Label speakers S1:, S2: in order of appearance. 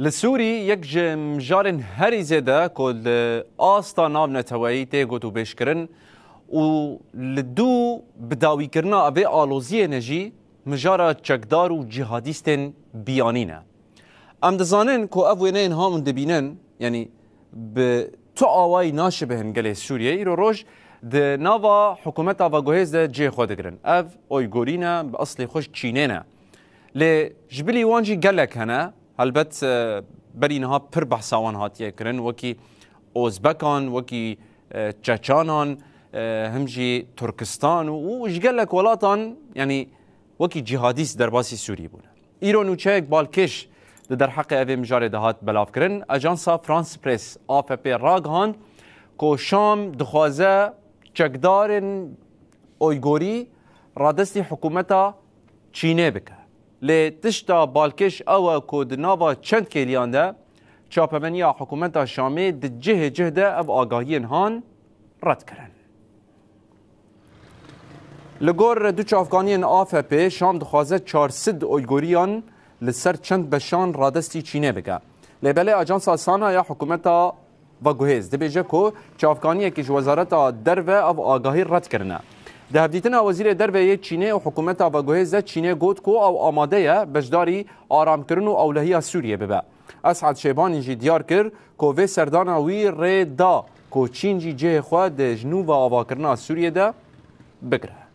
S1: لسوري یک جارن هری زده کل آستا ناب نتوایی تیگو تو بشکرن و لدو بداوی کرنا اوه آلوزی نجی مجارا چکدار و جهادیستن بیانینه. ام دزانن که اوینه اینها من دبینن یعنی به تو آوای ناشبهن گله سوریه ایرو روش ده ناوا حکومت آوا گوهز ده جه خود گرن او اویگورینه به اصل خوش چینه نه لی جبلی وانجی گلک هنه البت برینها پر بحثاوان هاتیه کرن وکی اوزبکان وکی چچانان همجی ترکستان و جگلک ولاتان یعنی وکی جهادیست در باسی سوری بونه ایران و چه بالکش در حق اوه مجار دهات بلاف کرن اجانسا فرانس پریس AFP راگ هاند که شام دخوازه چکدارن اویگوری رادستی حکومتا چینه بکه لی تشتا بالکش اوه که دناوا چند کلیان ده چاپمنیا حکومتا شامی ده جه ده او آگاهی هان رد کرن لگور دو چافگانین AFP شام دخوازه 400 اویگوریان لسر چند بشان رادستی چینه بگه لیبله اجانس آسانا یا حکومتا و گوهز ده بیجه که چافگانی که وزارت دروه او آگاهی رد کرنه ده هفدیتن وزیر دروه یه چینه و حکومتا و گوهز ده چینه گود که او آماده یه بجداری آرام کرن و اولهی سوریه ببه اسعد شیبانی جی دیار کر که وی سردانا وی ری دا که چین جی جه خواه ده جنوب و آوا کرنا سوریه ده بگره